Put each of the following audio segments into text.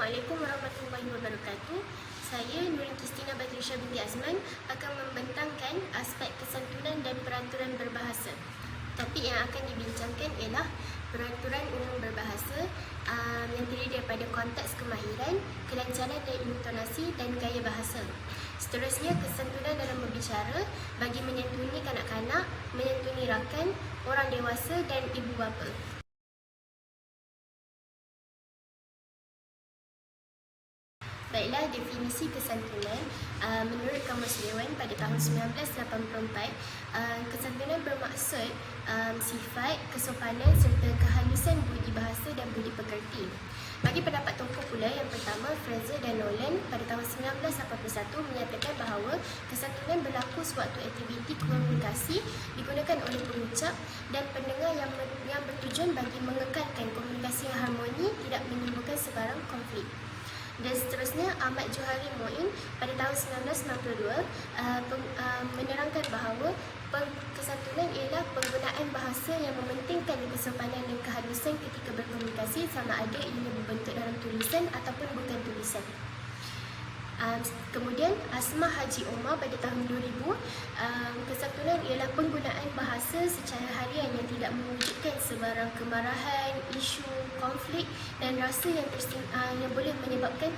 Assalamualaikum warahmatullahi wabarakatuh. Saya Nurin Kristina Badrisha binti Azman akan membentangkan aspek kesantunan dan peraturan berbahasa. Topik yang akan dibincangkan ialah peraturan umum berbahasa yang terdiri daripada konteks kemahiran, kelancaran dan intonasi dan gaya bahasa. Seterusnya, kesantunan dalam berbicara bagi menyantuni kanak-kanak, menyantuni rakan, orang dewasa dan ibu bapa. Baiklah, definisi kesantunan menurut Kamus Dewan pada tahun 1984, kesantunan bermaksud sifat, kesopanan serta kehalusan budi bahasa dan budi pekerti. Bagi pendapat tokoh pula yang pertama, Fraser dan Nolan pada tahun 1981 menyatakan bahawa kesantunan berlaku sewaktu aktiviti komunikasi digunakan oleh pengucap dan pendengar yang bertujuan bagi mengekalkan komunikasi yang harmoni, tidak menimbulkan sebarang konflik. Dan seterusnya, Ahmad Johari Moin pada tahun 1992 menerangkan bahawa kesantunan ialah penggunaan bahasa yang mementingkan kesopanan dan kehalusan ketika berkomunikasi, sama ada ia berbentuk dalam tulisan ataupun bukan tulisan. Kemudian Asmah Haji Omar pada tahun 2000, kesantunan ialah penggunaan bahasa secara harian yang tidak mewujudkan sebarang kemarahan, isu, konflik dan rasa yang boleh menyebabkan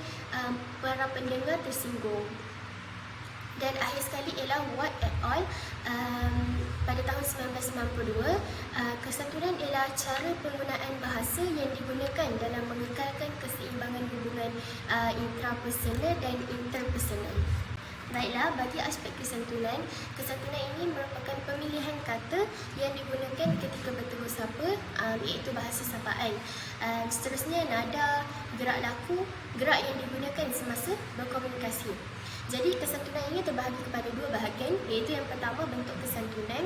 para pendengar tersinggung. Dan akhir sekali ialah Watt et al. Pada tahun 1992, kesantunan ialah cara penggunaan bahasa yang digunakan dalam mengekalkan keseimbangan hubungan intrapersonal dan interpersonal. Baiklah, bagi aspek kesantunan ini merupakan pemilihan kata yang digunakan ketika bertegur sapa, iaitu bahasa sapaan. Seterusnya, nada, gerak laku, gerak yang digunakan semasa berkomunikasi. Jadi kesantunan ini terbahagi kepada dua bahagian, iaitu yang pertama bentuk kesantunan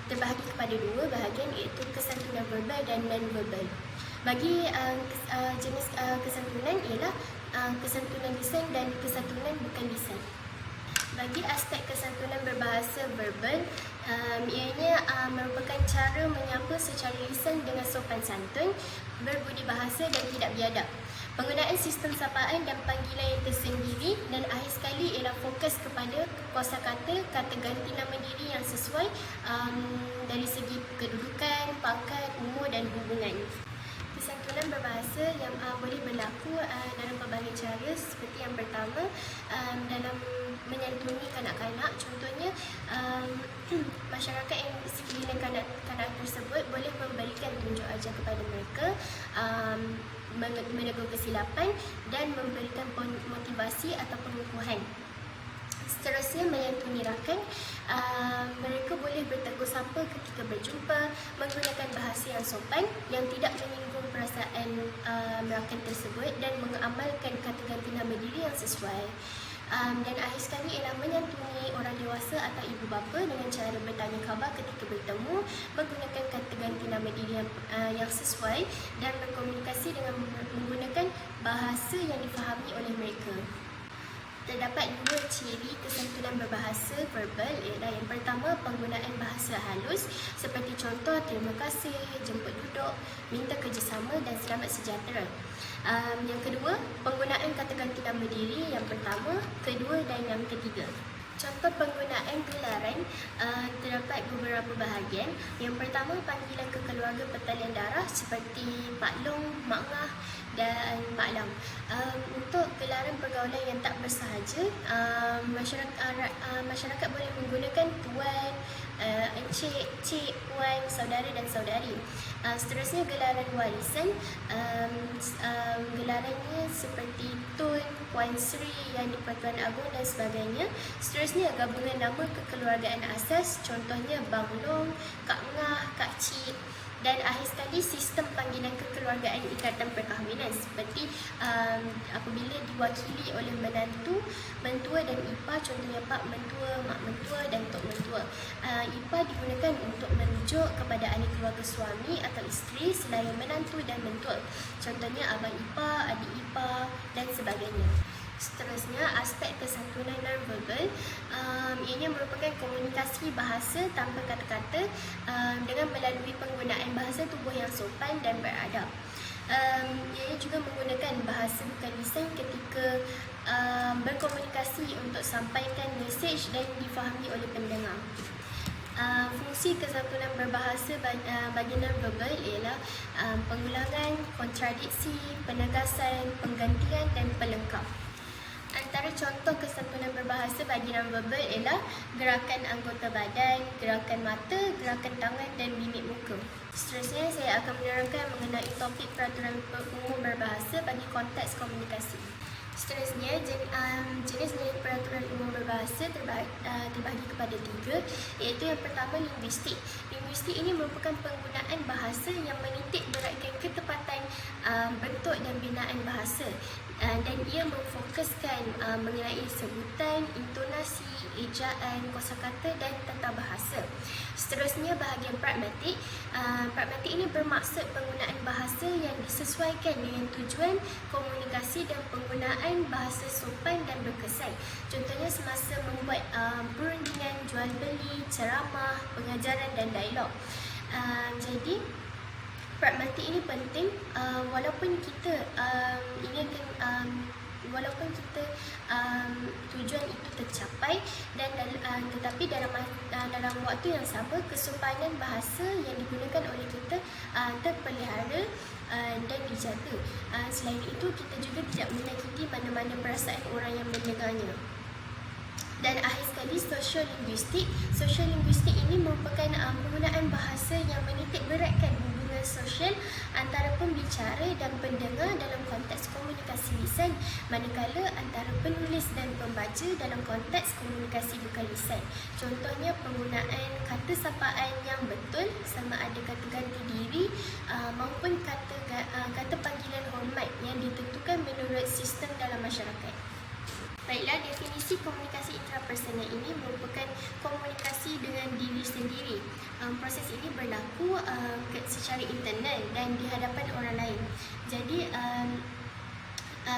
terbahagi kepada dua bahagian, iaitu kesantunan verbal dan non-verbal. Bagi jenis kesantunan ialah kesantunan lisan dan kesantunan bukan lisan. Bagi aspek kesantunan berbahasa verbal, ianya merupakan cara menyapa secara lisan dengan sopan santun, berbudi bahasa dan tidak biadab. Penggunaan sistem sapaan dan panggilan yang tersendiri, dan akhir sekali ialah fokus kepada kosakata, kata ganti nama diri yang sesuai dari segi kedudukan, pangkat, umur dan hubungan. Kesantunan berbahasa yang boleh berlaku dalam pelbagai cara, seperti yang pertama, dalam menyantuni kanak-kanak. Contohnya, masyarakat yang di sekeliling kanak-kanak tersebut boleh memberikan tunjuk ajar kepada mereka, menegur kesilapan dan memberikan motivasi atau pengukuhan. Seterusnya, menyantuni rakan, mereka boleh bertegur sapa ketika berjumpa menggunakan bahasa yang sopan yang tidak menyinggung perasaan rakan tersebut dan mengamalkan kata ganti nama diri yang sesuai. Dan akhir sekali ialah menyantuni orang dewasa atau ibu bapa dengan cara bertanya khabar ketika bertemu, menggunakan kata ganti nama diri yang sesuai dan berkomunikasi dengan menggunakan bahasa yang difahami oleh mereka. Terdapat dua ciri kesantunan berbahasa verbal, ialah yang pertama penggunaan bahasa halus seperti contoh terima kasih, jemput duduk, minta kerjasama dan selamat sejahtera. Yang kedua, penggunaan kata ganti nama diri yang pertama, kedua dan yang ketiga. Contoh penggunaan gelaran terdapat beberapa bahagian. Yang pertama, panggilan ke keluarga pertalian darah seperti Pak Long, Mak Ngah dan Pak Lam. Untuk gelaran pergaulan yang tak bersahaja, masyarakat boleh menggunakan tuan, encik, cik, puan, saudara dan saudari. Seterusnya, gelaran warisan, gelarannya seperti Tun, Puan Sri, Yang di-Pertuan Agong dan sebagainya. Seterusnya, gabungan nama kekeluargaan asas, contohnya Bang Long, Kak Ngah, Kak Cik. Dan akhir sekali, sistem panggilan kekeluargaan ikatan perkahwinan seperti apabila diwakili oleh menantu, mentua dan ipar, contohnya Pak Mentua, Mak Mentua dan Tok Mentua. Ipar digunakan untuk merujuk kepada ahli keluarga suami atau isteri selain menantu dan mentua, contohnya abang ipar, adik ipar dan sebagainya. Seterusnya, aspek kesantunan non-verbal, ianya merupakan komunikasi bahasa tanpa kata-kata dengan melalui penggunaan bahasa tubuh yang sopan dan beradab. Ianya sebenarnya juga menggunakan bahasa bukan lisan ketika berkomunikasi untuk sampaikan mesej dan difahami oleh pendengar. Fungsi kesatuan berbahasa bagi non-verbal ialah pengulangan, kontradiksi, penegasan, penggantian dan pelengkap. Antara contoh kesatuan berbahasa bagi non-verbal ialah gerakan anggota badan, gerakan mata, gerakan tangan dan mimik muka. Seterusnya, saya akan menerangkan mengenai topik peraturan umum berbahasa bagi konteks komunikasi. Seterusnya, jenis peraturan umum berbahasa terbahagi kepada 3, iaitu yang pertama, linguistik. Linguistik ini merupakan penggunaan bahasa yang menitik beratkan ketepatan bentuk dan binaan bahasa, dan ia memfokuskan mengenai sebutan, intonasi, ejaan, kosakata dan tata bahasa. Seterusnya, bahagian pragmatik. Pragmatik ini bermaksud penggunaan bahasa yang disesuaikan dengan tujuan komunikasi dan penggunaan bahasa sopan dan berkesan. Contohnya semasa membuat perundingan jual beli, ceramah, pengajaran dan dialog. Jadi pragmatik ini penting walaupun kita tujuan itu tercapai dan tetapi dalam waktu yang sama kesopanan bahasa yang digunakan oleh kita terpelihara dan dijaga. Selain itu, kita juga tidak menyakiti mana-mana perasaan orang yang mendengarnya. Dan akhir sekali, sosiolinguistik. Sosiolinguistik ini merupakan penggunaan bahasa yang menitik beratkan hubungan sosial antara pembicara dan pendengar dalam konteks komunikasi lisan, manakala antara penulis dan pembaca dalam konteks komunikasi bukan lisan. Contohnya, penggunaan kata sapaan yang betul sama ada kata ganti diri maupun kata panggilan hormat yang ditentukan menurut sistem dalam masyarakat. Baiklah, definisi komunikasi intrapersonal ini merupakan komunikasi dengan diri sendiri. Proses ini berlaku secara internal dan di hadapan orang lain. Jadi,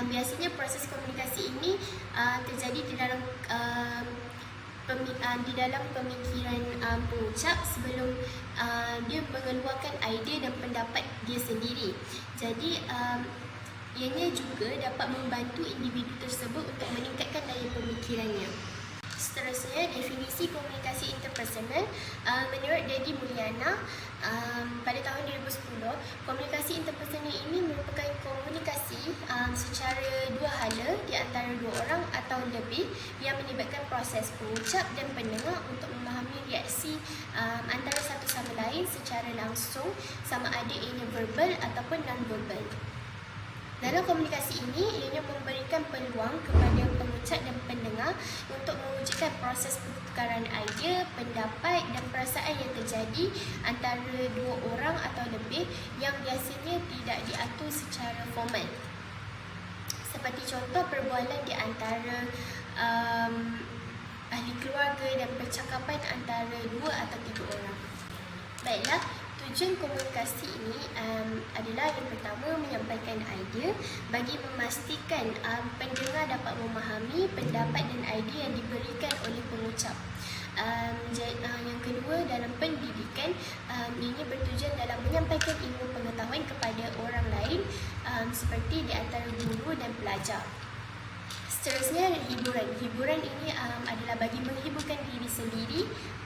biasanya proses komunikasi ini terjadi di dalam pemikiran pengucap sebelum dia mengeluarkan idea dan pendapat dia sendiri. Jadi, ianya juga dapat membantu individu tersebut untuk meningkatkan daya pemikirannya. Seterusnya, definisi komunikasi interpersonal. Menurut Dedi Mulyana, pada tahun 2010, komunikasi interpersonal ini merupakan komunikasi secara dua hala di antara dua orang atau lebih yang melibatkan proses pengucap dan pendengar untuk memahami reaksi antara satu sama lain secara langsung, sama ada ianya verbal ataupun non-verbal. Dalam komunikasi ini, ianya memberikan peluang kepada pengucap dan pendengar untuk mewujudkan proses pertukaran idea, pendapat dan perasaan yang terjadi antara dua orang atau lebih yang biasanya tidak diatur secara formal. Seperti contoh perbualan di antara ahli keluarga dan percakapan antara dua atau tiga orang. Baiklah, tujuan komunikasi ini adalah yang pertama, menyampaikan idea bagi memastikan pendengar dapat memahami pendapat dan idea yang diberikan oleh pengucap. Yang kedua, dalam pendidikan, ini bertujuan dalam menyampaikan ilmu pengetahuan kepada orang lain seperti di antara guru dan pelajar. Seterusnya, hiburan. Hiburan ini adalah bagi menghiburkan diri sendiri,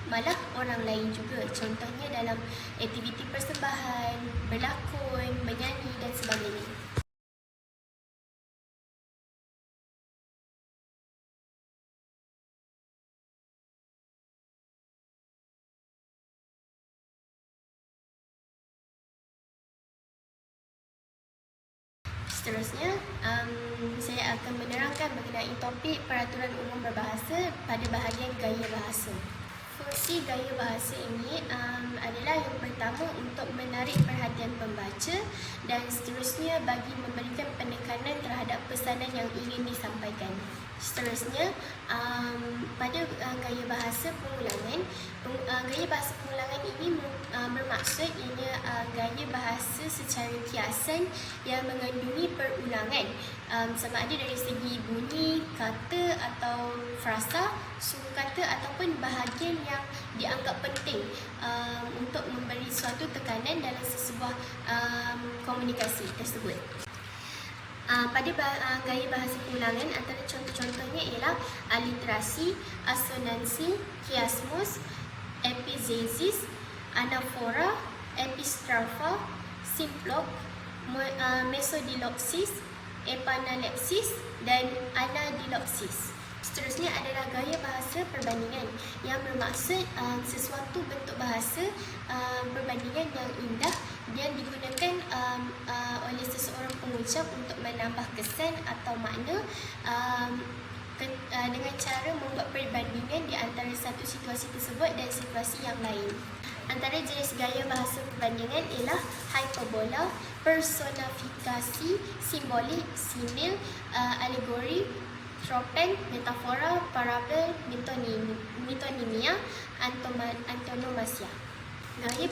malah orang lain juga. Contohnya dalam aktiviti persembahan, berlakon, menyanyi dan sebagainya. Seterusnya, saya akan menerangkan mengenai topik peraturan umum berbahasa pada bahagian gaya bahasa. Fungsi gaya bahasa ini adalah yang pertama untuk menarik perhatian pembaca dan seterusnya bagi memberikan penekanan terhadap pesanan yang ingin disampaikan. Seterusnya, pada gaya bahasa pengulangan, gaya bahasa pengulangan ini bermaksud ianya gaya bahasa secara kiasan yang mengandungi perulangan sama ada dari segi bunyi, kata atau frasa, suku kata ataupun bahagian yang dianggap penting untuk memberi suatu tekanan dalam sesebuah komunikasi tersebut. Gaya bahasa pengulangan, antara contoh-contohnya ialah aliterasi, asonansi, kiasmus, epizesis, anafora, epistrapha, simplok, mesodilopsis, epanalepsis dan anadilopsis. Seterusnya adalah gaya bahasa perbandingan yang bermaksud sesuatu bentuk bahasa perbandingan yang indah yang digunakan oleh seseorang pengucap untuk menambah kesan atau makna dengan cara membuat perbandingan di antara satu situasi tersebut dan situasi yang lain. Antara jenis gaya bahasa perbandingan ialah hyperbola, personifikasi, simbolik, simil, alegori, tropen, metafora, parabel, metonimia, antonomasia. Gaya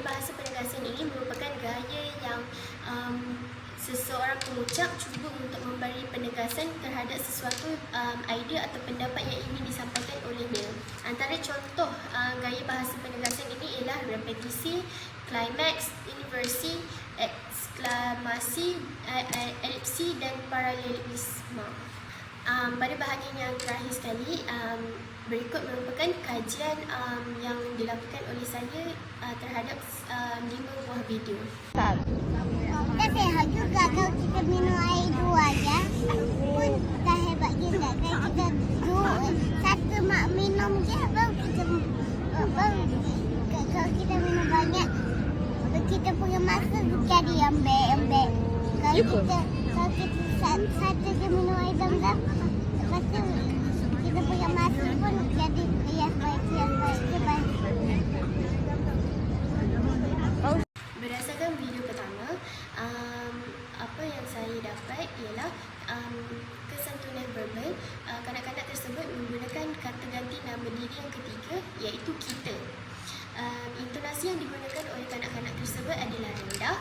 bahasa penegasan ini merupakan gaya yang seseorang pengucap cuba untuk memberi penegasan terhadap sesuatu idea atau pendapat yang ingin disampaikan olehnya. Antara contoh gaya bahasa penegasan ini ialah repetisi, klimaks, inversi, eksklamasi, elipsi dan paralelisme. Pada bahagian yang terakhir sekali, berikut merupakan kajian yang dilakukan oleh saya terhadap 5 buah video. Kita sehat juga kalau kita minum air 2 ya. Pun dah hebat juga. Kalau kita satu mak minum je baru kalau kita minum banyak kita punya masa jadi ambek. Kalau kita satu je minum air zam-zam, lepas tu kita punya masa pun jadi baik. Berdasarkan video pertama, apa yang saya dapat ialah kesantunan verbal. Kanak-kanak tersebut menggunakan kata ganti nama diri yang ketiga, iaitu kita. Intonasi yang digunakan oleh kanak-kanak tersebut adalah rendah,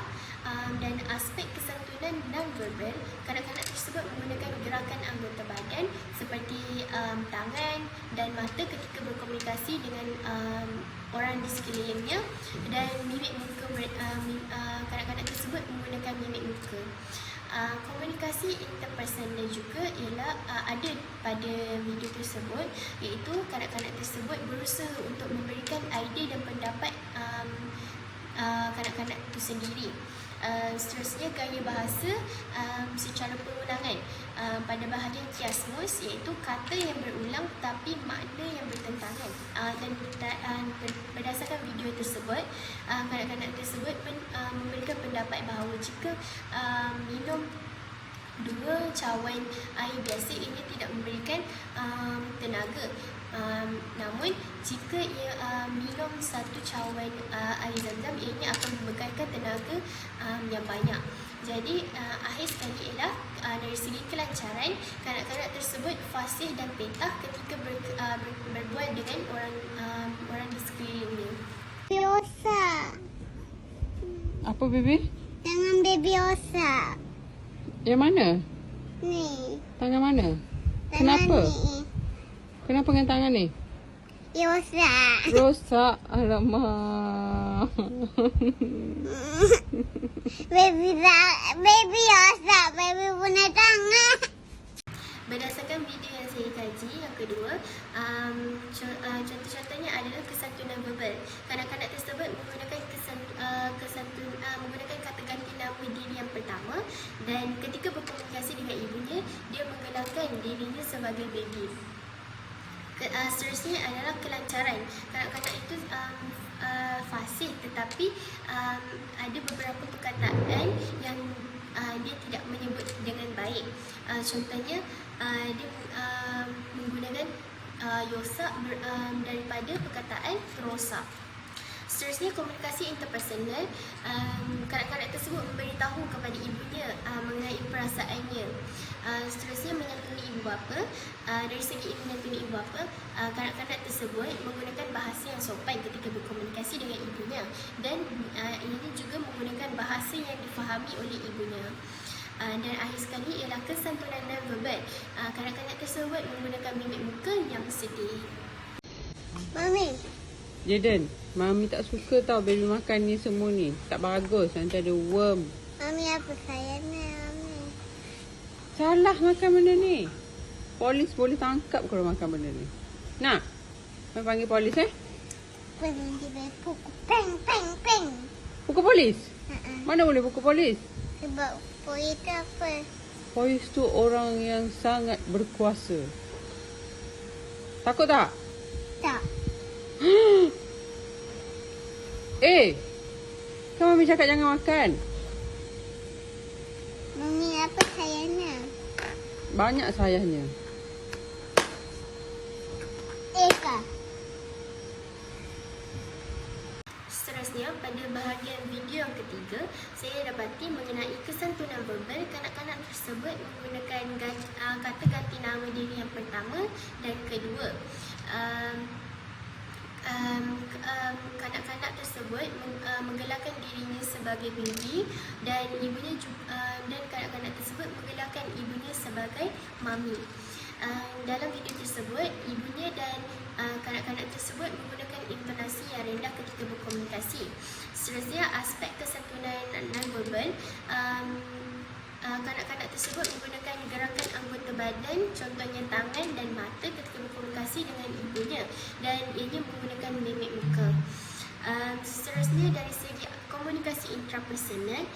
dan aspek kesantunan non-verbal, kanak-kanak tersebut menggunakan gerakan anggota badan seperti tangan dan mata ketika berkomunikasi dengan orang di sekelilingnya, dan mimik muka kanak-kanak tersebut menggunakan mimik muka. Komunikasi interpersonal juga ialah ada pada video tersebut, iaitu kanak-kanak tersebut berusaha untuk memberikan idea dan pendapat kanak-kanak itu sendiri. Seterusnya gaya bahasa secara pengulangan pada bahagian kiasmus, iaitu kata yang berulang tapi makna yang bertentangan. Dan berdasarkan video tersebut, kanak-kanak tersebut memberikan pendapat bahawa jika minum 2 cawan air biasa ini tidak memberikan tenaga. Namun jika ia minum 1 cawan air zam-zam, ianya akan membekalkan tenaga yang banyak. Jadi akhir sekali ialah dari segi kelancaran, kanak-kanak tersebut fasih dan petah ketika berbual dengan orang di sekelilingnya. Biosa. Apa baby? Tangan baby Osa. Yang mana? Ni. Tangan mana? Tangan Kenapa? Ni. Kenapa dengan tangan ni? Rosak. Rosak. Alamak. Baby rosak. Baby punya tangan. Berdasarkan video yang saya kaji yang kedua, contoh-contohnya adalah kesantunan verbal. Kanak-kanak tersebut menggunakan menggunakan kata ganti nama diri yang pertama, dan ketika berkomunikasi dengan ibunya, dia menggelakkan dirinya sebagai baby. Seterusnya adalah kelancaran. Kanak-kanak itu fasih, tetapi ada beberapa perkataan yang dia tidak menyebut dengan baik. Contohnya dia menggunakan yosak daripada perkataan rosak. Seterusnya komunikasi interpersonal. Kanak-kanak tersebut memberitahu kepada ibunya mengenai perasaannya. Seterusnya menyantuni ibu bapa. Dari segi menyantuni ibu bapa, kanak-kanak tersebut menggunakan bahasa yang sopan ketika berkomunikasi dengan ibunya, dan ini juga menggunakan bahasa yang difahami oleh ibunya. Dan akhir sekali ialah kesantunan non-verbal. Kanak-kanak tersebut menggunakan mimik muka yang sedih. Mami. Jaden, Mami tak suka tau baby makan ni semua ni. Tak bagus, nanti ada worm. Mami apa sayangnya? Mami. Salah makan benda ni. Polis boleh tangkap kalau makan benda ni. Nak? Mai panggil polis Pernah dia pukul peng peng peng. Pukul polis? Ha-ha. Mana boleh pukul polis? Sebab polis tu apa? Polis tu orang yang sangat berkuasa. Takut tak? Tak. Kan Mami cakap jangan makan. Mami apa sayangnya? Banyak sayangnya. Kak. Seterusnya, pada bahagian video yang ketiga, saya dapati mengenai kesantunan verbal. Kanak-kanak tersebut menggunakan kata ganti nama diri yang pertama dan kedua. Kanak-kanak tersebut menggelarkan dirinya sebagai baby dan ibunya dan kanak-kanak tersebut menggelarkan ibunya sebagai mami. Dalam video tersebut, ibunya dan kanak-kanak tersebut menggunakan intonasi yang rendah ketika berkomunikasi. Seterusnya, aspek kesantunan non-verbal. Kanak-kanak tersebut menggunakan gerakan anggota badan, contohnya tangan dan mata ketika berkomunikasi dengan ibunya, dan ianya menggunakan mimik muka. Seterusnya, dari segi komunikasi interpersonal,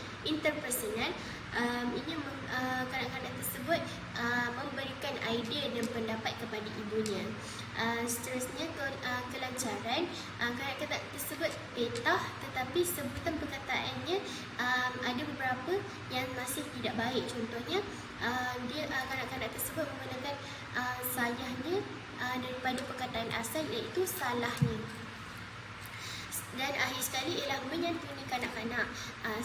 kanak-kanak tersebut memberikan idea dan pendapat kepada ibunya. Seterusnya, kelancaran. Kanak-kanak tersebut petah, tetapi sebutan perkataannya ada beberapa yang masih tidak baik. Contohnya, kanak-kanak tersebut menggunakan sayahnya daripada perkataan asal, iaitu salahnya. Dan akhir sekali ialah menyantuni kanak-kanak.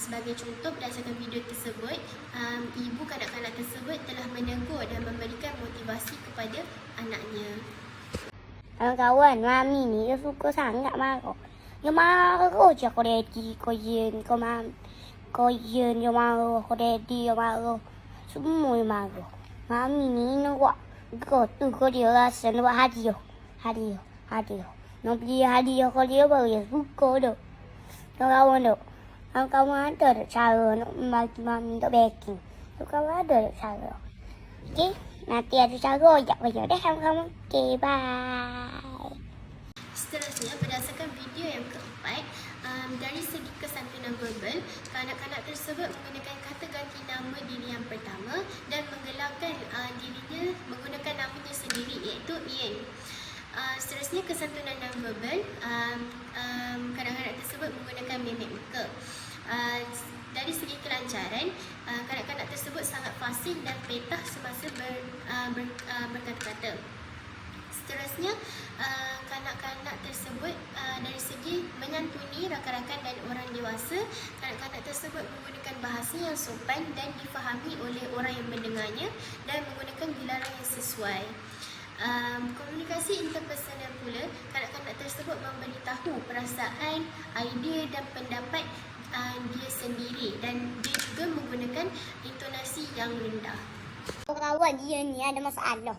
Sebagai contoh, berdasarkan video tersebut, ibu kanak-kanak tersebut telah menegur dan memberikan motivasi kepada anaknya. Kawan-kawan, Mami ni dia suka sangat marah. Dia marah je kau daddy, kau yen, kau mam. Kau yen, dia marah. Kau daddy, dia marah. Semua dia marah. Mami ni nak buat kau tu kau dia rasa nak buat hadiah. Nak beli hadiah kau dia baru dia suka tu. Kawan-kawan tu. Kawan-kawan ada tak cara nak bagi Mami tak baking. Kawan ada tak cara. Okey? Nanti ada cara ajak belajar deh kawan-kawan. Okey, bye. Seterusnya, berdasarkan video yang keempat, dari segi kesantunan verbal, kanak-kanak tersebut menggunakan kata ganti nama diri yang pertama dan menggelarkan dirinya menggunakan namanya sendiri, iaitu Ian. Seterusnya, kesantunan non-verbal, kanak-kanak tersebut menggunakan mimik muka. Dari segi kelancaran, kanak-kanak tersebut sangat fasih dan petah semasa berkata-kata. Seterusnya, kanak-kanak tersebut dari segi menyantuni rakan-rakan dan orang dewasa, kanak-kanak tersebut menggunakan bahasa yang sopan dan difahami oleh orang yang mendengarnya dan menggunakan gelaran yang sesuai. Komunikasi interpersonal pula, kanak-kanak tersebut memberitahu perasaan, idea dan pendapat dia sendiri, dan dia juga menggunakan intonasi yang rendah. Kawan dia ni ada masalah.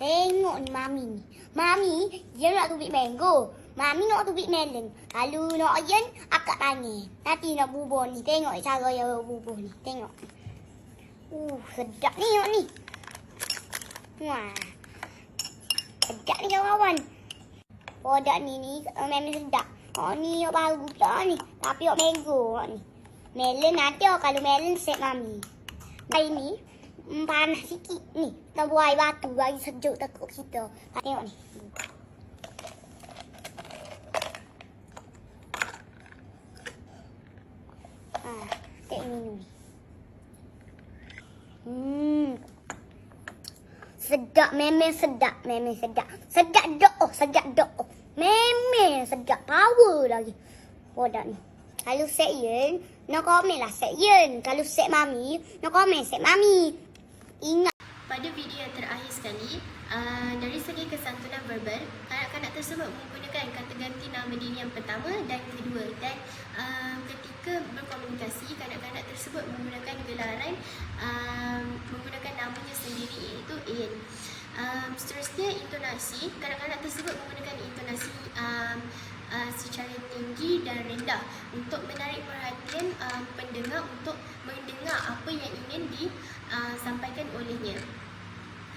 Tengok ni Mami ni. Mami dia nak tubik mango. Mami nak tubik melon. Kalau nak Ian akak tangan. Nanti nak bubur ni. Tengok cara dia bubur ni. Tengok. Sedap ni tengok ni. Wah. Sedap ni kawan-kawan. Produk ni memang sedap. Ni yang baru pula ni. Tapi yang mango ni. Melon ada kalau melon set Mami. Hari ni panas sikit ni. Kita buai batu bagi sejuk takut kita. Tengok ni. Tengok minum ni. Sedap, memang sedap. Memang sedap. Sedap dok. Memang sedap. Power lagi. Produk ni. Kalau set Yen, nak komen lah set Yen. Kalau set Mami, nak komen set Mami. Ingat. Pada video yang terakhir sekali, dari segi kesantunan verbal, kanak-kanak tersebut menggunakan kata ganti nama diri yang pertama dan kedua, dan ketika berkomunikasi, kanak-kanak tersebut menggunakan gelaran, menggunakan namanya sendiri, iaitu Ian. Seterusnya, intonasi. Kanak-kanak tersebut menggunakan intonasi secara tinggi dan rendah untuk menarik perhatian pendengar untuk mendengar apa yang ingin disampaikan olehnya.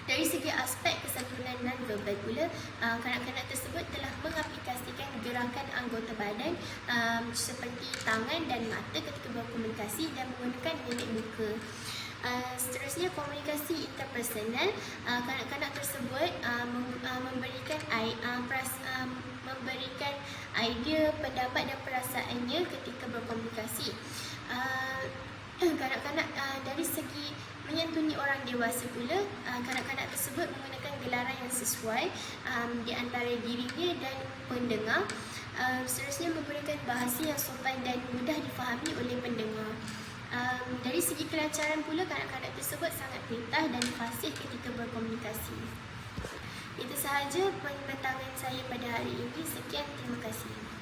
Dari segi aspek kesantunan non-verbal pula, kanak-kanak tersebut telah mengaplikasikan gerakan anggota badan seperti tangan dan mata ketika berkomunikasi dan menggunakan mimik muka. Seterusnya, komunikasi interpersonal. Kanak-kanak tersebut memberikan idea, pendapat dan perasaannya ketika berkomunikasi. Kanak-kanak dari segi menyantuni orang dewasa pula, kanak-kanak tersebut menggunakan gelaran yang sesuai di antara dirinya dan pendengar. Seterusnya, menggunakan bahasa yang sopan dan mudah difahami oleh pendengar. Dari segi kelancaran pula, kanak-kanak tersebut sangat pintar dan fasih ketika berkomunikasi. Itu sahaja pembentangan saya pada hari ini. Sekian, terima kasih.